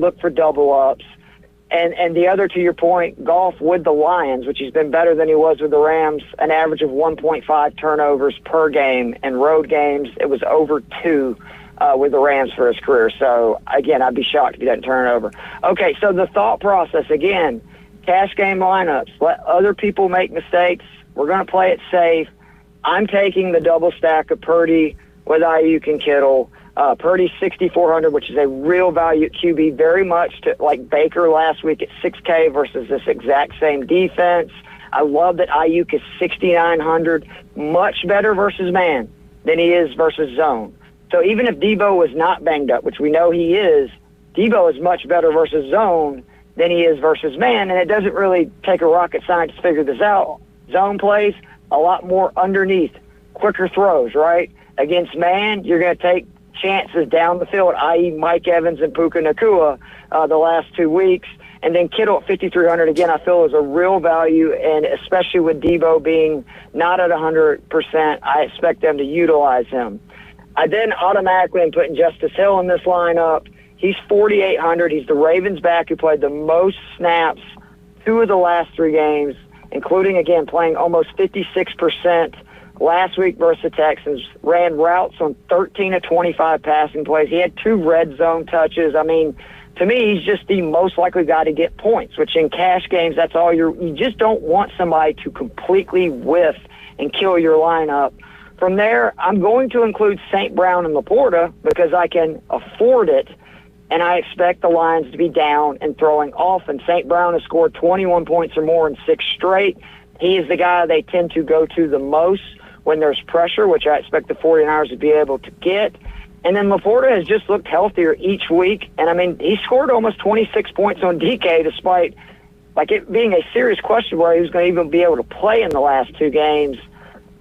look for double ups. And the other, to your point, Goff with the Lions, which he's been better than he was with the Rams, an average of 1.5 turnovers per game. And road games, it was over 2 with the Rams for his career. So, again, I'd be shocked if he doesn't turn it over. Okay, so the thought process, again, cash game lineups. Let other people make mistakes. We're going to play it safe. I'm taking the double stack of Purdy with Ayuk and Kittle. Purdy's 6,400, which is a real value at QB, very much to, like Baker last week at 6K versus this exact same defense. I love that Ayuk is 6,900, much better versus man than he is versus zone. So even if Debo was not banged up, which we know he is, Debo is much better versus zone than he is versus man, and it doesn't really take a rocket science to figure this out. Zone plays a lot more underneath, quicker throws, right? Against man, you're going to take chances down the field, i.e. Mike Evans and Puka Nacua the last 2 weeks. And then Kittle at 5,300, again, I feel is a real value, and especially with Debo being not at 100%, I expect them to utilize him. I then automatically am putting Justice Hill in this lineup. He's 4,800. He's the Ravens back who played the most snaps 2 of the last 3 games, including, again, playing almost 56% last week versus the Texans. Ran routes on 13 of 25 passing plays. He had 2 red zone touches. I mean, to me, he's just the most likely guy to get points, which in cash games, that's all you just don't want somebody to completely whiff and kill your lineup. From there, I'm going to include St. Brown and Laporta because I can afford it, and I expect the Lions to be down and throwing off. And St. Brown has scored 21 points or more in 6 straight. He is the guy they tend to go to the most when there's pressure, which I expect the 49ers to be able to get. And then Laporta has just looked healthier each week. And, I mean, he scored almost 26 points on DK despite, like, it being a serious question where he was going to even be able to play in the last 2 games.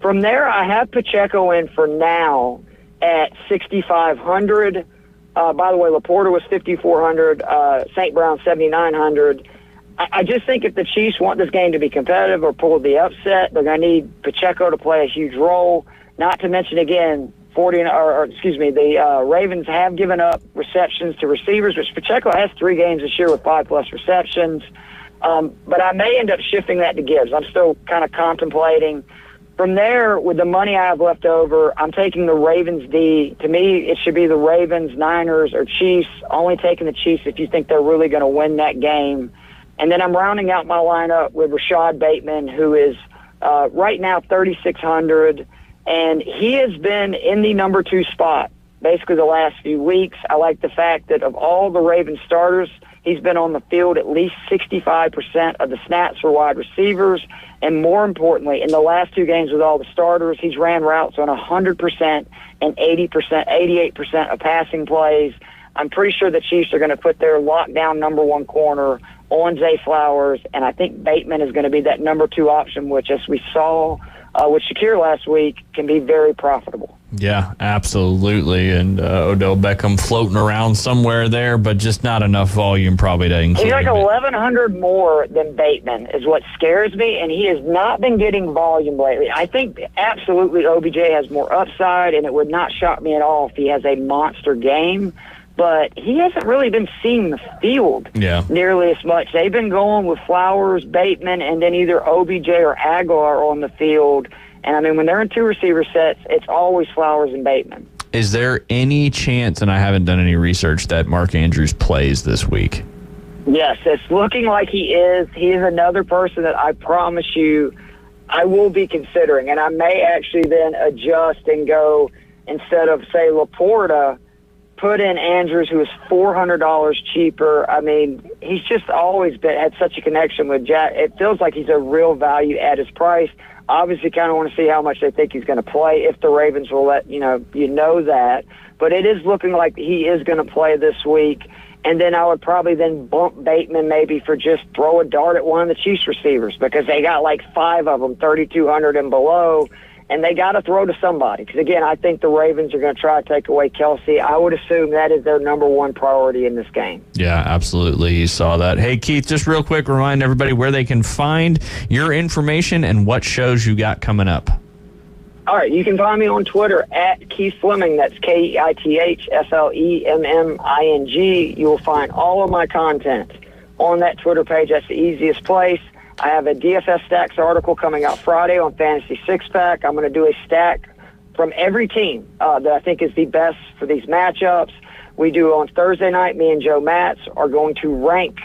From there, I have Pacheco in for now at 6,500. By the way, Laporta was 5,400, St. Brown 7,900. I just think if the Chiefs want this game to be competitive or pull the upset, they're going to need Pacheco to play a huge role. Not to mention, again, the Ravens have given up receptions to receivers, which Pacheco has 3 games this year with 5+ receptions. But I may end up shifting that to Gibbs. I'm still kind of contemplating. From there, with the money I have left over, I'm taking the Ravens D. To me, it should be the Ravens, Niners, or Chiefs. Only taking the Chiefs if you think they're really going to win that game. And then I'm rounding out my lineup with Rashad Bateman, who is right now 3,600. And he has been in the number 2 spot basically the last few weeks. I like the fact that of all the Ravens starters, he's been on the field at least 65% of the snaps for wide receivers. And more importantly, in the last 2 games with all the starters, he's ran routes on 100% and 88% of passing plays. I'm pretty sure the Chiefs are going to put their lockdown number 1 corner on Zay Flowers, and I think Bateman is going to be that number 2 option, which, as we saw with Shakir last week, can be very profitable. Yeah, absolutely. And Odell Beckham floating around somewhere there, but just not enough volume probably to include He's like him. 1,100 more than Bateman is what scares me, and he has not been getting volume lately. I think absolutely OBJ has more upside, and it would not shock me at all if he has a monster game. But he hasn't really been seeing the field nearly as much. They've been going with Flowers, Bateman, and then either OBJ or Aguilar on the field. And, I mean, when they're in 2 receiver sets, it's always Flowers and Bateman. Is there any chance, and I haven't done any research, that Mark Andrews plays this week? Yes, it's looking like he is. He is another person that I promise you I will be considering. And I may actually then adjust and go, instead of, say, Laporta, put in Andrews, who is $400 cheaper. I mean, he's just always had such a connection with Jack. It feels like he's a real value at his price. Obviously, kind of want to see how much they think he's going to play, if the Ravens will let you know that. But it is looking like he is going to play this week. And then I would probably then bump Bateman maybe for just throw a dart at one of the Chiefs receivers, because they got like 5 of them, 3,200 and below. And they got to throw to somebody. Because, again, I think the Ravens are going to try to take away Kelsey. I would assume that is their number 1 priority in this game. Yeah, absolutely. You saw that. Hey, Keith, just real quick, remind everybody where they can find your information and what shows you got coming up. All right, you can find me on Twitter at Keith Fleming. That's KeithFleming. You will find all of my content on that Twitter page. That's the easiest place. I have a DFS Stacks article coming out Friday on Fantasy Six Pack. I'm going to do a stack from every team that I think is the best for these matchups. We do on Thursday night, me and Joe Matz are going to rank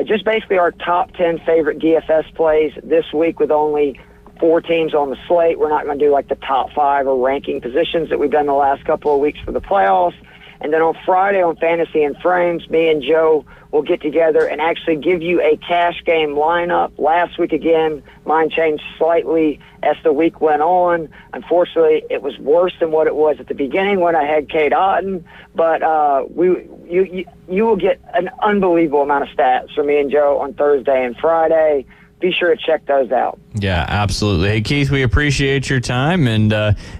just basically our top 10 favorite DFS plays this week with only 4 teams on the slate. We're not going to do like the top 5 or ranking positions that we've done the last couple of weeks for the playoffs. And then on Friday on Fantasy and Frames, me and Joe will get together and actually give you a cash game lineup. Last week, again, mine changed slightly as the week went on. Unfortunately, it was worse than what it was at the beginning when I had Cade Otton. But you will get an unbelievable amount of stats from me and Joe on Thursday and Friday. Be sure to check those out. Yeah, absolutely. Hey, Keith, we appreciate your time. And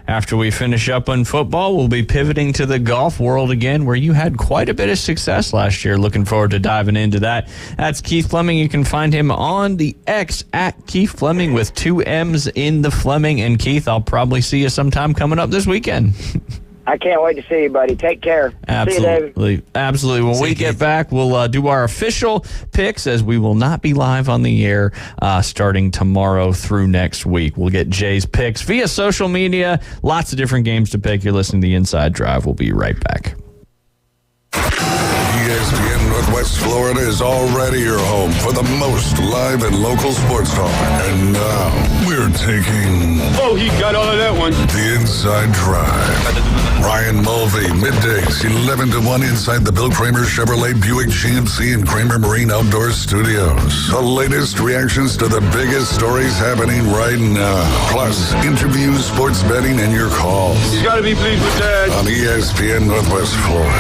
after we finish up on football, we'll be pivoting to the golf world again, where you had quite a bit of success last year. Looking forward to diving into that. That's Keith Fleming. You can find him on the X at Keith Fleming with 2 M's in the Fleming. And Keith, I'll probably see you sometime coming up this weekend. I can't wait to see you, buddy. Take care. Absolutely. See you, David. Absolutely. When we get back, we'll do our official picks, as we will not be live on the air starting tomorrow through next week. We'll get Jay's picks via social media. Lots of different games to pick. You're listening to The Inside Drive. We'll be right back. ESPN Northwest Florida is already your home for the most live and local sports talk. And now we're taking... Oh, he got all of that one. The Inside Drive. Ryan Mulvey, middays, 11 to 1 inside the Bill Kramer Chevrolet Buick GMC and Kramer Marine Outdoor Studios. The latest reactions to the biggest stories happening right now. Plus, interviews, sports betting, and your calls. He's got to be pleased with that. On ESPN Northwest Florida.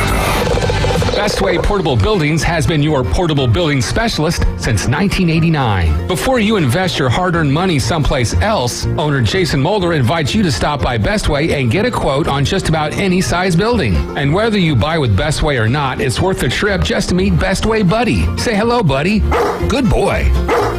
Bestway Portable Buildings has been your portable building specialist since 1989. Before you invest your hard-earned money someplace else, owner Jason Mulder invites you to stop by Bestway and get a quote on just about any size building. And whether you buy with Bestway or not, it's worth the trip just to meet Bestway Buddy. Say hello, buddy. Good boy.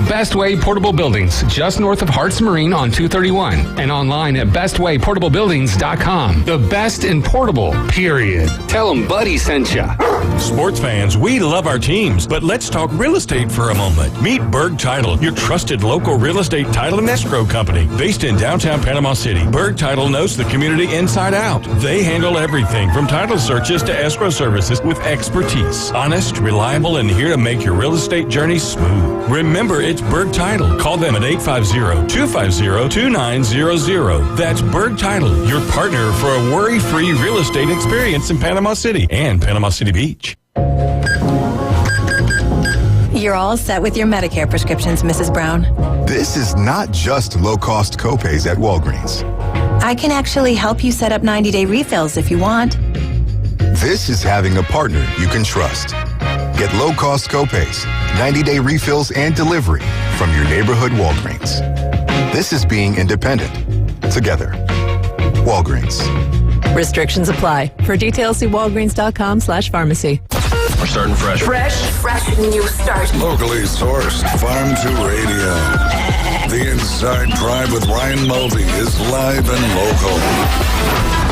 Bestway Portable Buildings, just north of Harts Marine on 231, and online at bestwayportablebuildings.com. The best in portable, period. Tell them Buddy sent ya. Sports fans, we love our teams, but let's talk real estate for a moment. Meet Berg Title, your trusted local real estate title and escrow company. Based in downtown Panama City, Berg Title knows the community inside out. They handle everything from title searches to escrow services with expertise. Honest, reliable, and here to make your real estate journey smooth. Remember, it's Berg Title. Call them at 850-250-2900. That's Berg Title, your partner for a worry-free real estate experience in Panama City and Panama City Beach. You're all set with your Medicare prescriptions, Mrs. Brown. This is not just low-cost copays at Walgreens. I can actually help you set up 90-day refills if you want. This is having a partner you can trust. Get low-cost copays, 90-day refills, and delivery from your neighborhood Walgreens. This is being independent. Together. Walgreens. Restrictions apply. For details, see walgreens.com/pharmacy. We're starting fresh. Fresh new start. Locally sourced, farm to radio. The Inside Drive with Ryan Mulvey is live and local.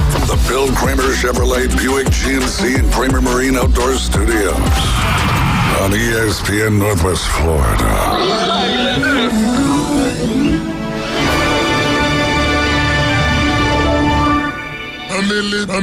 From the Bill Kramer Chevrolet Buick GMC and Kramer Marine Outdoor Studios. On ESPN Northwest Florida.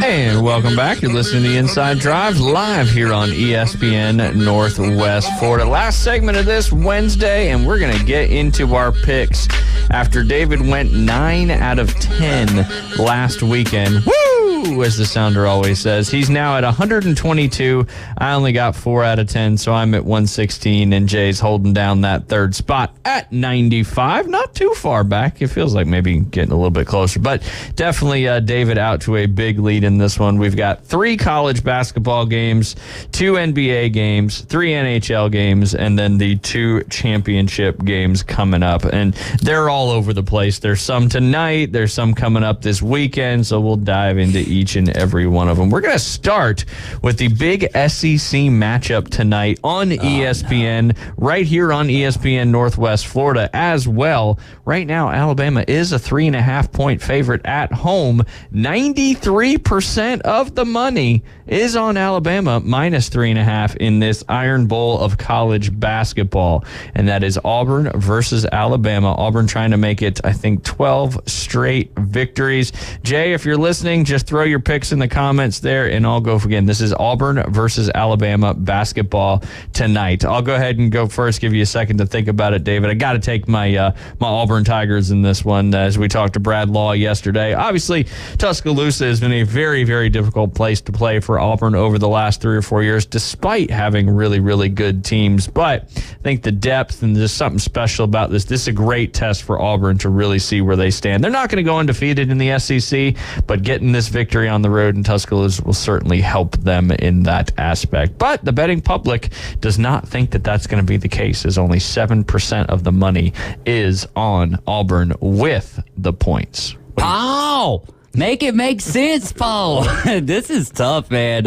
And welcome back. You're listening to The Inside Drive live here on ESPN Northwest Florida. Last segment of this Wednesday, and we're going to get into our picks after David went 9 out of 10 last weekend. Woo! As the sounder always says. He's now at 122. I only got 4 out of 10, so I'm at 116, and Jay's holding down that third spot at 95. Not too far back. It feels like maybe getting a little bit closer, but definitely David out to a big lead in this one. We've got 3 college basketball games, 2 NBA games, 3 NHL games, and then the 2 championship games coming up, and they're all over the place. There's some tonight. There's some coming up this weekend, so we'll dive into each and every one of them. We're going to start with the big SEC matchup tonight on ESPN, right here on ESPN Northwest Florida as well. Right now, Alabama is a 3.5-point favorite at home. 93% of the money is on Alabama minus 3.5 in this Iron Bowl of college basketball. And that is Auburn versus Alabama. Auburn trying to make it, I think, 12 straight victories. Jay, if you're listening, just throw your picks in the comments there, and I'll go again. This is Auburn versus Alabama basketball tonight. I'll go ahead and go first, give you a second to think about it, David. I got to take my Auburn Tigers in this one, as we talked to Brad Law yesterday. Obviously, Tuscaloosa has been a very, very difficult place to play for Auburn over the last 3 or 4 years, despite having really, really good teams. But I think the depth and there's something special about this. This is a great test for Auburn to really see where they stand. They're not going to go undefeated in the SEC, but getting this victory on the road in Tuscaloosa will certainly help them in that aspect. But the betting public does not think that that's going to be the case, as only 7% of the money is on Auburn with the points. Oh! Make it make sense, Paul. This is tough, man.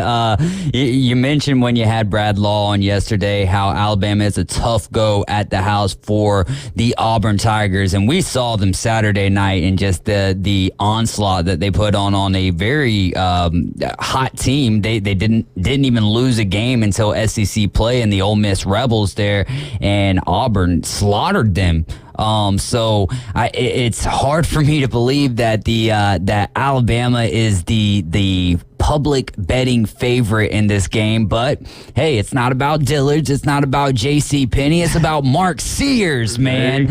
You mentioned when you had Brad Law on yesterday how Alabama is a tough go at the house for the Auburn Tigers, and we saw them Saturday night and just the onslaught that they put on a very hot team. They didn't even lose a game until SEC play, and the Ole Miss Rebels there, and Auburn slaughtered them. So it's hard for me to believe that that Alabama is the public betting favorite in this game. But hey, it's not about Dillard's, it's not about J.C. Penney, it's about Mark Sears, man.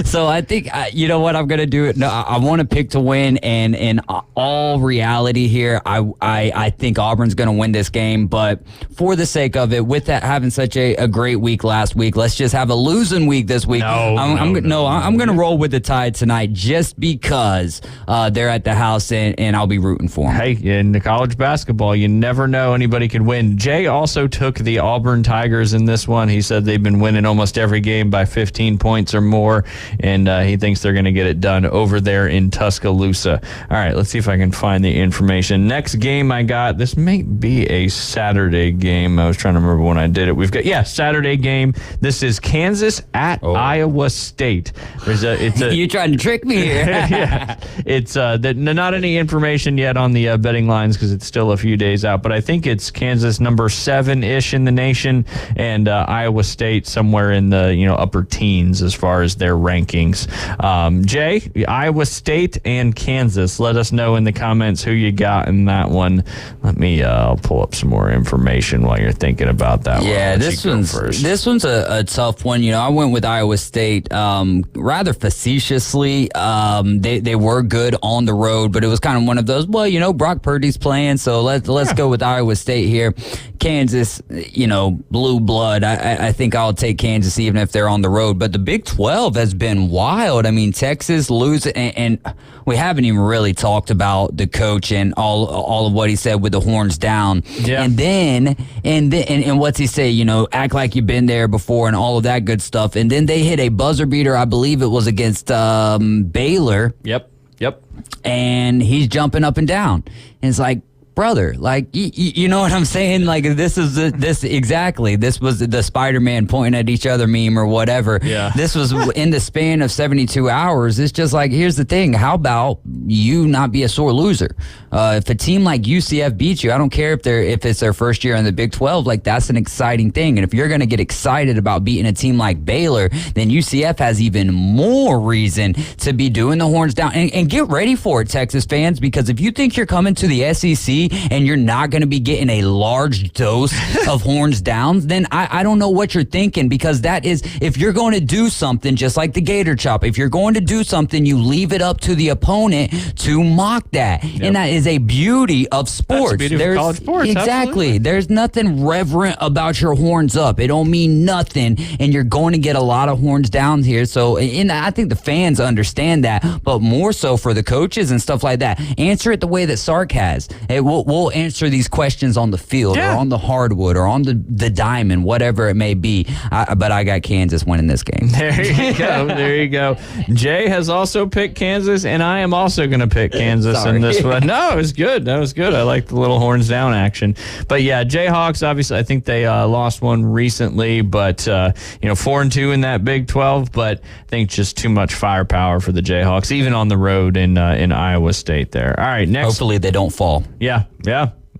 So I think you know what I'm gonna do. No, I want to pick to win, and in all reality here, I think Auburn's gonna win this game. But for the sake of it, with that having such a great week last week, let's just have a losing week this week. I'm gonna roll with the Tide tonight just because they're at the house, and I'll be rooting for them. Hey, in the college basketball, you never know, anybody could win. Jay also took the Auburn Tigers in this one. He said they've been winning almost every game by 15 points or more, and he thinks they're going to get it done over there in Tuscaloosa. All right, let's see if I can find the information. Next game I got, this may be a Saturday game. I was trying to remember when I did it. We've got, Saturday game. This is Kansas at Iowa State. You trying to trick me here? Yeah. It's not any information yet on the betting lines because it's still a few days out, but I think it's Kansas number 7-ish in the nation, and Iowa State somewhere in the upper teens as far as their rankings. Jay, Iowa State and Kansas. Let us know in the comments who you got in that one. Let me I'll pull up some more information while you're thinking about that. Yeah, this one's a tough one. I went with Iowa State rather facetiously. They were good on the road, but it was kind of one of those. Well, Brock Purdy's playing, so let's go with Iowa State here. Kansas, blue blood. I think I'll take Kansas even if they're on the road. But the Big 12 has been wild. I mean, Texas losing, and we haven't even really talked about the coach and all of what he said with the horns down. Yeah. And then what's he say? Act like you've been there before and all of that good stuff. And then they hit a buzzer beater. I believe it was against Baylor. Yep. And he's jumping up and down. And it's like, brother, like, you know what I'm saying? Like, this was the Spider-Man pointing at each other meme or whatever. Yeah. This was in the span of 72 hours. It's just like, here's the thing. How about you not be a sore loser? If a team like UCF beats you, I don't care if it's their first year in the Big 12, like, that's an exciting thing. And if you're going to get excited about beating a team like Baylor, then UCF has even more reason to be doing the horns down. And get ready for it, Texas fans, because if you think you're coming to the SEC and you're not going to be getting a large dose of horns downs, then I don't know what you're thinking, because that is, if you're going to do something, just like the Gator Chop, if you're going to do something, you leave it up to the opponent to mock that. Yep. And that is a beauty of sports. That's the beauty of college sports. Exactly. Absolutely. There's nothing reverent about your horns up. It don't mean nothing, and you're going to get a lot of horns down here. So, and I think the fans understand that, but more so for the coaches and stuff like that. Answer it the way that Sark has. we'll answer these questions on the field or on the hardwood or on the diamond, whatever it may be. But I got Kansas winning this game. There you go. There you go. Jay has also picked Kansas, and I am also going to pick Kansas in this one. No, it was good. That was good. I like the little horns down action. But yeah, Jayhawks, obviously, I think they lost one recently, but 4-2 in that Big 12. But I think just too much firepower for the Jayhawks, even on the road in Iowa State. There. All right. Next. Hopefully they don't fall. Yeah.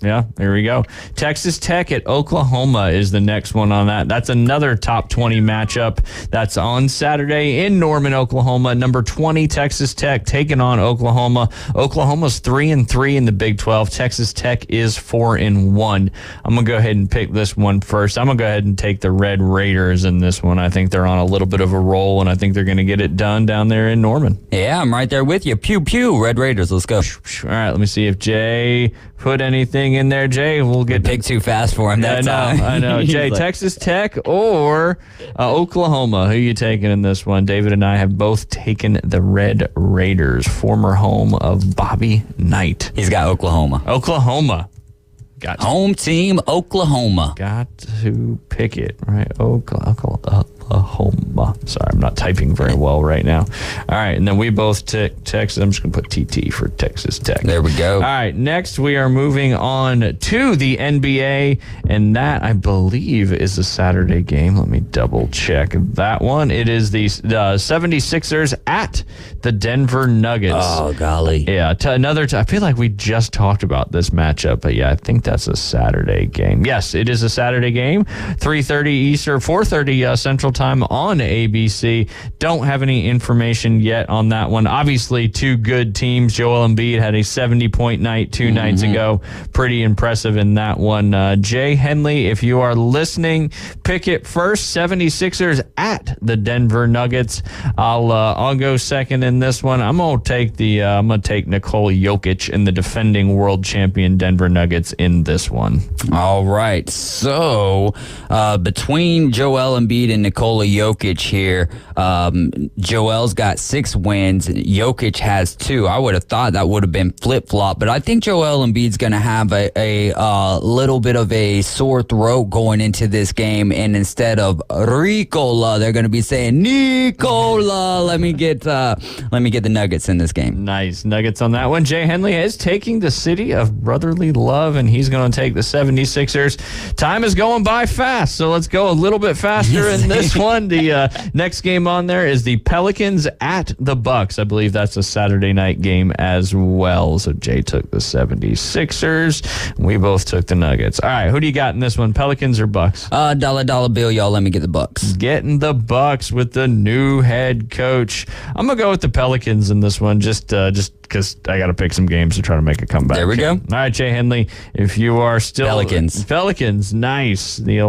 There we go. Texas Tech at Oklahoma is the next one on that. That's another top 20 matchup. That's on Saturday in Norman, Oklahoma. Number 20, Texas Tech taking on Oklahoma. Oklahoma's 3-3 in the Big 12. Texas Tech is 4-1. I'm going to go ahead and pick this one first. I'm going to go ahead and take the Red Raiders in this one. I think they're on a little bit of a roll, and I think they're going to get it done down there in Norman. Yeah, I'm right there with you. Pew, pew, Red Raiders. Let's go. All right, let me see if Jay put anything in there. Jay, we'll get pick too fast for him. I know. Jay, Texas Tech or Oklahoma? Who are you taking in this one? David and I have both taken the Red Raiders, former home of Bobby Knight. He's got Oklahoma. Got home team Oklahoma. Got to pick it, right? Oklahoma. Sorry, I'm not typing very well right now. All right, and then we both took Texas. I'm just going to put TT for Texas Tech. There we go. All right, next we are moving on to the NBA, and that, I believe, is a Saturday game. Let me double check that one. It is the 76ers at the Denver Nuggets. Oh, golly. Yeah, I feel like we just talked about this matchup, but yeah, I think that's a Saturday game. Yes, it is a Saturday game. 3:30 Eastern, 4:30 Central Time on ABC. Don't have any information yet on that one. Obviously, two good teams. Joel Embiid had a 70-point night two nights ago. Pretty impressive in that one. Jay Henley, if you are listening, pick it first. 76ers at the Denver Nuggets. I'll go second in this one. I'm gonna take Nikola Jokic and the defending world champion Denver Nuggets in this one. All right. So between Joel Embiid and Nikola Jokic here, Joel's got 6 wins. Jokic has 2. I would have thought that would have been flip-flop, but I think Joel Embiid's going to have a little bit of a sore throat going into this game, and instead of Ricola, they're going to be saying Nicola. Let me get the Nuggets in this game. Nice. Nuggets on that one. Jay Henley is taking the city of brotherly love, and he's going to take the 76ers. Time is going by fast, so let's go a little bit faster in this one. The next game on there is the Pelicans at the Bucks. I believe that's a Saturday night game as well. So Jay took the 76ers. We both took the Nuggets. All right, who do you got in this one? Pelicans or Bucks? Dollar bill, y'all. Let me get the Bucks. Getting the Bucks with the new head coach. I'm gonna go with the Pelicans in this one, just because I got to pick some games to try to make a comeback. There we go. All right, Jay Henley, if you are still Pelicans, nice. The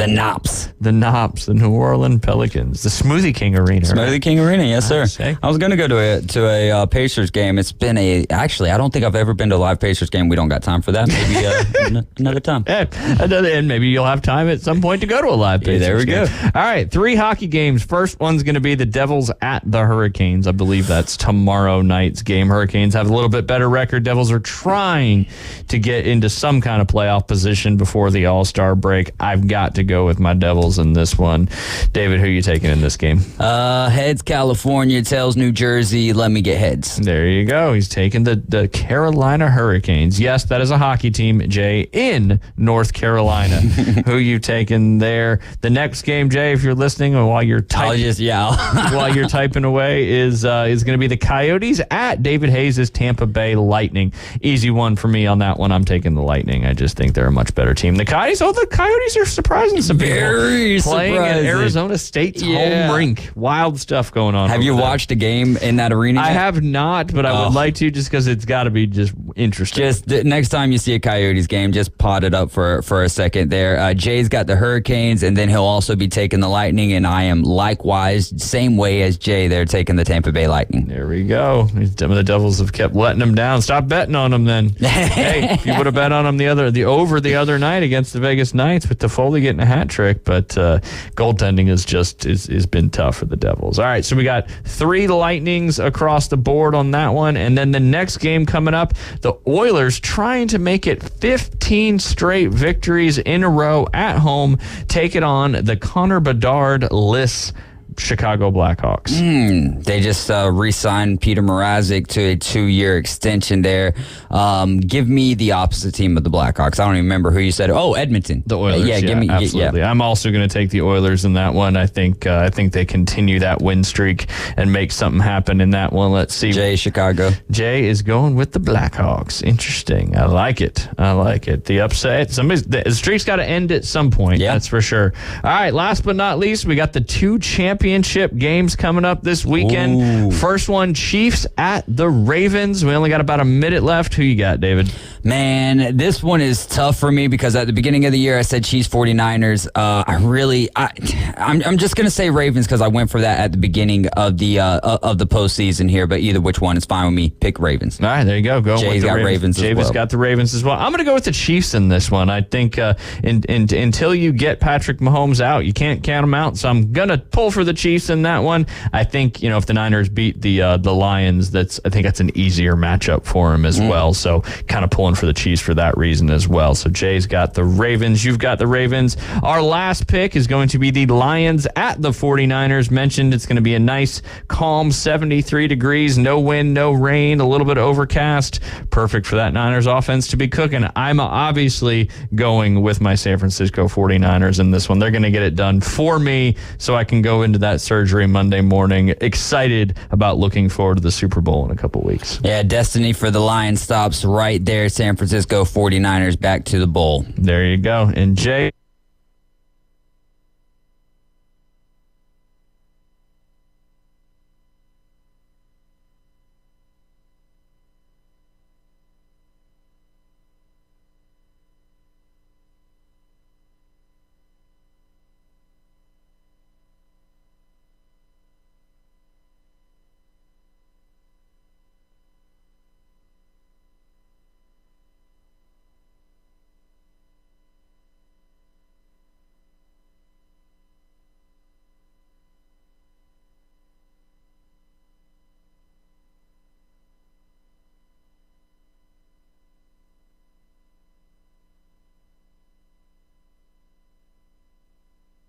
Knops, the New Orleans Pelicans, the Smoothie King Arena. Smoothie King Arena, yes, sir. I was going to go to a Pacers game. It's been actually, I don't think I've ever been to a live Pacers game. We don't got time for that. Maybe another time. And maybe you'll have time at some point to go to a live Pacers game. There we go. All right, 3 hockey games. First one's going to be the Devils at the Hurricanes. I believe that's tomorrow night's game. Hurricanes have a little bit better record. Devils are trying to get into some kind of playoff position before the All-Star break. I've got to go with my Devils in this one. David, who are you taking in this game? Heads California, tails New Jersey. Let me get heads. There you go. He's taking the Carolina Hurricanes. Yes, that is a hockey team, Jay, in North Carolina. Who you taking there? The next game, Jay, if you're listening while you're typing, while you're typing away, is going to be the Coyotes at David Hayes' Tampa Bay Lightning. Easy one for me on that one. I'm taking the Lightning. I just think they're a much better team. The Coyotes are surprising some people. Very playing surprising. at Arizona State's home rink. Wild stuff going on. Have you watched a game in that arena yet? I have not, but I would like to, just because it's got to be just interesting. Just next time you see a Coyotes game, just pot it up for a second there. Jay's got the Hurricanes, and then he'll also be taking the Lightning, and I am likewise, same way as Jay, they're taking the Tampa Bay Lightning. There we go. The Devils have kept letting them down. Stop betting on them then. Hey, if you would have bet on them the other night against the Vegas Knights with Toffoli getting a hat trick, but goaltending goaltending is been tough for the Devils. All right, so we got 3 Lightnings across the board on that one. And then the next game coming up, the Oilers trying to make it 15 straight victories in a row at home, take it on the Connor Bedard-less Chicago Blackhawks. They just re-signed Peter Mrazek to a 2-year extension there. Give me the opposite team of the Blackhawks. I don't even remember who you said. Oh, Edmonton. The Oilers. Give me absolutely. I'm also going to take the Oilers in that one. I think they continue that win streak and make something happen in that one. Let's see. Jay, Chicago. Jay is going with the Blackhawks. Interesting. I like it. The upset. The streak's got to end at some point. Yeah. That's for sure. All right. Last but not least, we got the 2 championship games coming up this weekend. Ooh. First one, Chiefs at the Ravens. We only got about a minute left. Who you got, David? Man, this one is tough for me because at the beginning of the year I said Chiefs 49ers. I'm just gonna say Ravens because I went for that at the beginning of the postseason here. But either which one is fine with me. Pick Ravens. All right, there you go. Jay's got Ravens. David's got the Ravens as well. I'm gonna go with the Chiefs in this one. I think until you get Patrick Mahomes out, you can't count him out. So I'm gonna pull for the Chiefs in that one. I think if the Niners beat the Lions, I think that's an easier matchup for him as well. So kind of pulling for the Chiefs for that reason as well. So Jay's got the Ravens. You've got the Ravens. Our last pick is going to be the Lions at the 49ers. Mentioned it's going to be a nice, calm 73 degrees, no wind, no rain, a little bit overcast. Perfect for that Niners offense to be cooking. I'm obviously going with my San Francisco 49ers in this one. They're going to get it done for me so I can go into that surgery Monday morning. Excited about looking forward to the Super Bowl in a couple weeks. Yeah, destiny for the Lions stops right there. San Francisco 49ers back to the bowl. There you go. And Jay,